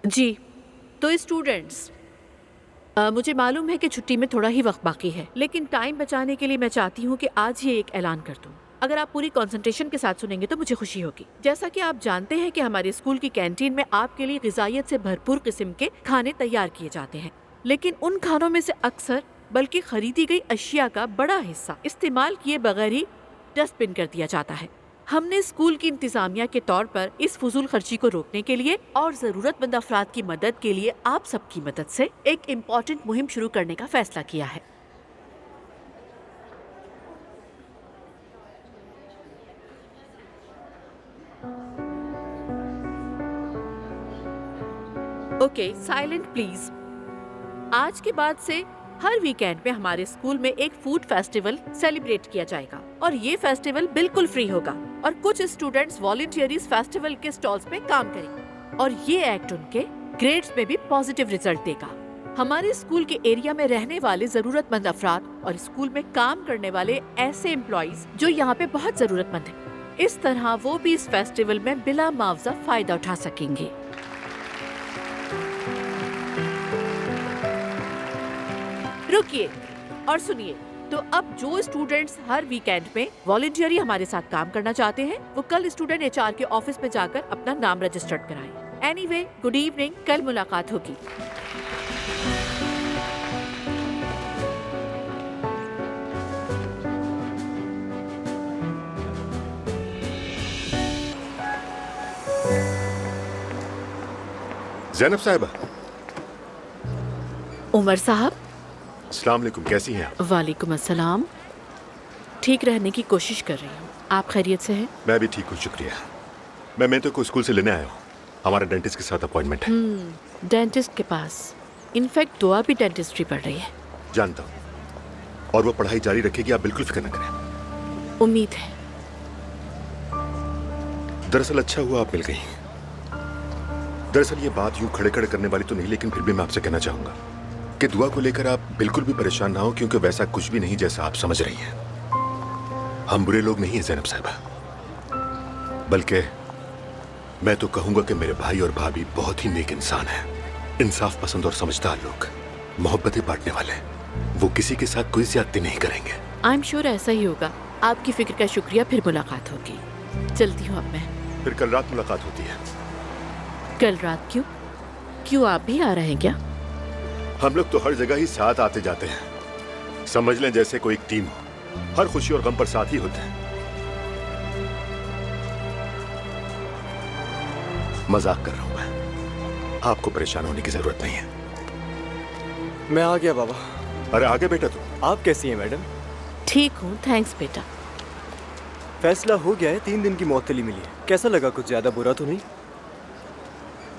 जी, तो स्टूडेंट्स, मुझे मालूम है कि छुट्टी में थोड़ा ही वक्त बाकी है, लेकिन टाइम बचाने के लिए मैं चाहती हूँ कि आज ही एक ऐलान कर दूँ। अगर आप पूरी कंसंट्रेशन के साथ सुनेंगे तो मुझे खुशी होगी। जैसा कि आप जानते हैं कि हमारे स्कूल की कैंटीन में आपके लिए ग़िज़ाइयत से भरपूर किस्म के खाने तैयार किए जाते हैं, लेकिन उन खानों में से अक्सर बल्कि खरीदी गई अशिया का बड़ा हिस्सा इस्तेमाल किए बगैर ही डस्टबिन कर दिया जाता है। हमने स्कूल की इंतजामिया के तौर पर इस फजूल खर्ची को रोकने के लिए और जरूरतमंद अफराद की मदद के लिए आप सबकी मदद से एक इम्पोर्टेंट मुहिम शुरू करने का फैसला किया है। Okay, silent please. आज के बाद से हर वीकेंड में हमारे स्कूल में एक फूड फेस्टिवल सेलिब्रेट किया जाएगा और ये फेस्टिवल बिल्कुल फ्री होगा और कुछ स्टूडेंट्स वॉलंटियर इस फेस्टिवल के स्टॉल्स पे काम करेंगे और ये एक्ट उनके ग्रेड्स में भी पॉजिटिव रिजल्ट देगा। हमारे स्कूल के एरिया में रहने वाले जरूरतमंद अफराद और स्कूल में काम करने वाले ऐसे एम्प्लॉइज जो यहाँ पे बहुत जरूरतमंद हैं, इस तरह वो भी इस फेस्टिवल में बिला मुआवजा फायदा उठा सकेंगे। रुकिए और सुनिए, तो अब जो स्टूडेंट्स हर वीकेंड में वॉलंटियरली हमारे साथ काम करना चाहते हैं वो कल स्टूडेंट एचआर के ऑफिस में जाकर अपना नाम रजिस्टर्ड कराएं। एनीवे, गुड इवनिंग, कल मुलाकात होगी। ज़ैनब साहिबा। उमर साहब। अस्सलाम वालेकुम, कैसी हैं आप? वालेकुम अस्सलाम। ठीक रहने की कोशिश कर रही हूँ, आप खैरियत से हैं? मैं भी ठीक हूँ, शुक्रिया। मैं मिंटू को स्कूल से लेने आया हूँ, हमारा डेंटिस्ट के साथ अपॉइंटमेंट है। डेंटिस्ट के पास? इनफैक्ट दुआ भी डेंटिस्ट्री पढ़ रही है। जानता हूँ, और वो पढ़ाई जारी रखेगी, आप बिल्कुल फिक्र न करें। उम्मीद है। दरअसल अच्छा हुआ आप मिल गई। दरअसल ये बात यूं खड़े खड़े करने वाली तो नहीं, लेकिन फिर भी मैं आपसे कहना चाहूंगा कि दुआ को लेकर आप बिल्कुल भी परेशान ना हो, क्योंकि वैसा कुछ भी नहीं जैसा आप समझ रही हैं। हम बुरे लोग नहीं हैं ज़ैनब साहिबा, बल्कि मैं तो कहूंगा कि मेरे भाई और भाभी बहुत ही नेक इंसान हैं, इंसाफ पसंद और समझदार लोग, मोहब्बतें बांटने वाले। वो किसी के साथ कोई ज्यादती नहीं करेंगे। आई एम श्योर ऐसा ही होगा। आपकी फिक्र का शुक्रिया, फिर मुलाकात होगी। चलती हूँ अब मैं। फिर कल रात मुलाकात होती है। कल रात क्यों? क्यों आप भी आ रहे हैं क्या? हम लोग तो हर जगह ही साथ आते जाते हैं, समझ लें जैसे कोई एक टीम हो, हर खुशी और गम पर साथ ही होते हैं। मजाक कर रहा हूं मैं, आपको परेशान होने की जरूरत नहीं है। मैं आ गया बाबा। अरे आगे बेटा तू। आप कैसी हैं मैडम? ठीक हूँ, थैंक्स बेटा। फैसला हो गया है, 3 दिन की मौतली मिली है। कैसा लगा? कुछ ज्यादा बुरा तो नहीं?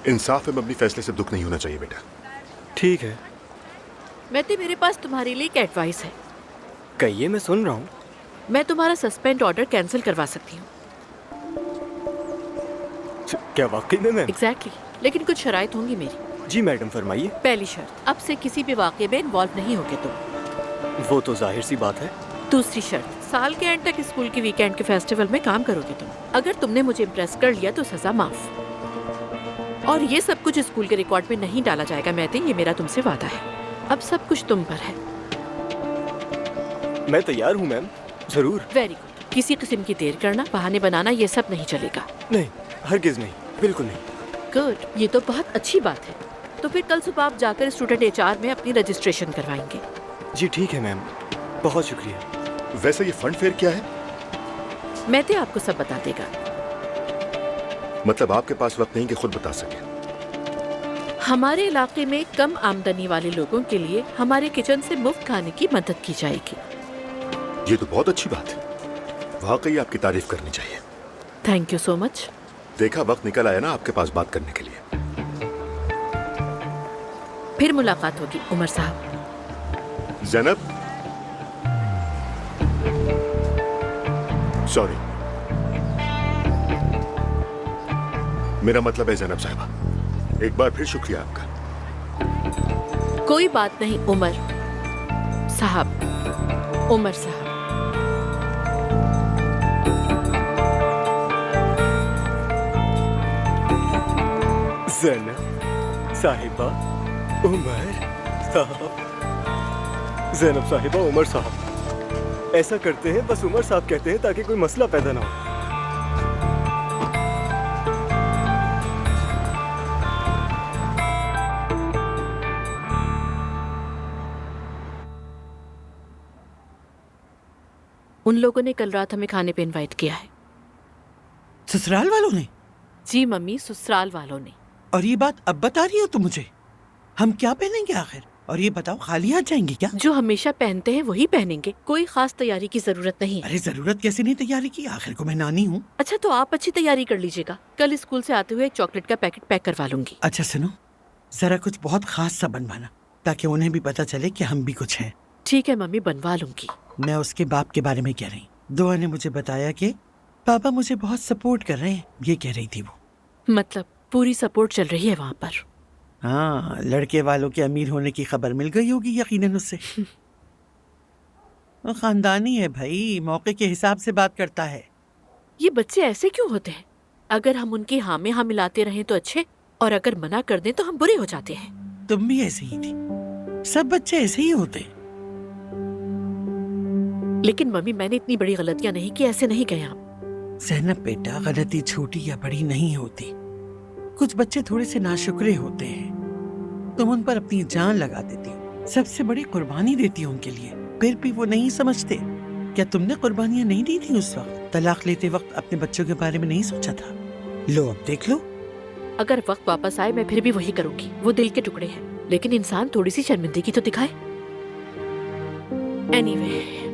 इंसाफ में अपनी फैसले से दुख नहीं होना चाहिए बेटा। ठीक है। मैती, मेरे पास तुम्हारे लिए एक एडवाइस है। कहिए, मैं सुन रहा हूँ। मैं तुम्हारा सस्पेंड ऑर्डर कैंसिल करवा सकती हूँ। क्या वाकई में मैम? एग्जैक्टली, लेकिन कुछ शराइत होंगी मेरी। जी मैडम, फरमाइए। पहली शर्त, अब से किसी भी वाक़े में इन्वॉल्व नहीं होगे तुम। वो तो जाहिर सी बात है। दूसरी शर्त, साल के एंड तक स्कूल के वीकेंड के फेस्टिवल में काम करोगे तुम। अगर तुमने मुझे इम्प्रेस कर लिया तो सजा माफ। और ये सब कुछ स्कूल के रिकॉर्ड में नहीं डाला जाएगा मैती, ये मेरा तुमसे वादा है। अब सब कुछ तुम पर है। मैं तैयार हूँ मैम, जरूर। Very good. किसी किस्म की देर करना, बहाने बनाना, ये सब नहीं चलेगा। नहीं, हरगिज नहीं, बिल्कुल नहीं। गुड, ये तो बहुत अच्छी बात है। तो फिर कल सुबह आप जाकर स्टूडेंट एचआर में अपनी रजिस्ट्रेशन करवाएंगे। जी ठीक है मैम, बहुत शुक्रिया। वैसे ये फंड फेयर क्या है? मैती आपको सब बता देगा। मतलब आपके पास वक्त नहीं कि खुद बता सके? हमारे इलाके में कम आमदनी वाले लोगों के लिए हमारे किचन से मुफ्त खाने की मदद की जाएगी। ये तो बहुत अच्छी बात है, वाकई आपकी तारीफ करनी चाहिए। Thank you so much. देखा, वक्त निकल आया ना आपके पास बात करने के लिए। फिर मुलाकात होगी उमर साहब। ज़ैनब, सॉरी, मेरा मतलब है ज़ैनब साहिबा, एक बार फिर शुक्रिया आपका। कोई बात नहीं उमर साहब। उमर साहब। ज़ैनब, साहिबा, उमर साहब, ज़ैनब साहिबा, उमर साहब। ऐसा करते हैं, बस उमर साहब कहते हैं ताकि कोई मसला पैदा ना हो। उन लोगों ने कल रात हमें खाने पे इनवाइट किया है। ससुराल वालों ने? जी मम्मी, ससुराल वालों ने। और ये बात अब बता रही हो तुम मुझे? हम क्या पहनेंगे आखिर? और ये बताओ, खाली हाथ जाएंगे क्या? जो हमेशा पहनते हैं वही पहनेंगे, कोई खास तैयारी की जरूरत नहीं है। अरे जरूरत कैसे नहीं तैयारी की? आखिर को मैं नानी हूँ। अच्छा तो आप अच्छी तैयारी कर लीजिएगा, कल स्कूल से आते हुए एक चॉकलेट का पैकेट पैक करवा लूंगी। अच्छा सुनो, जरा कुछ बहुत खास सा बनवाना ताकि उन्हें भी पता चले कि हम भी कुछ हैं। ठीक है मम्मी, बनवा लूंगी। मैं उसके बाप के बारे में कह रही। दुआ ने मुझे बताया कि पापा मुझे बहुत सपोर्ट कर रहे हैं, ये कह रही थी वो। मतलब पूरी सपोर्ट चल रही है वहाँ पर? हाँ, लड़के वालों के अमीर होने की खबर मिल गई होगी यकीनन उससे। वो खानदानी है भाई, मौके के हिसाब से बात करता है। ये बच्चे ऐसे क्यों होते हैं? अगर हम उनकी हाँ में हाँ मिलाते रहें तो अच्छे, और अगर मना कर दें तो हम बुरे हो जाते हैं। तुम भी ऐसे ही थी, सब बच्चे ऐसे ही होते। लेकिन मम्मी, मैंने इतनी बड़ी गलतियां नहीं की, ऐसे नहीं कहे आप। ज़ैनब बेटा, गलती छोटी या बड़ी नहीं होती। कुछ बच्चे थोड़े से नाशुक्रे होते हैं, तुम उन पर अपनी जान लगा देती हो, सबसे बड़ी कुर्बानी देती हो उनके लिए, फिर भी वो नहीं समझते। क्या तुमने कुर्बानियां नहीं दी थी उस वक्त? तलाक लेते वक्त अपने बच्चों के बारे में नहीं सोचा था? लो अब देख लो। अगर वक्त वापस आए मैं फिर भी वही करूंगी। वो दिल के टुकड़े हैं, लेकिन इंसान थोड़ी सी शर्मिंदगी तो दिखाए। एनीवे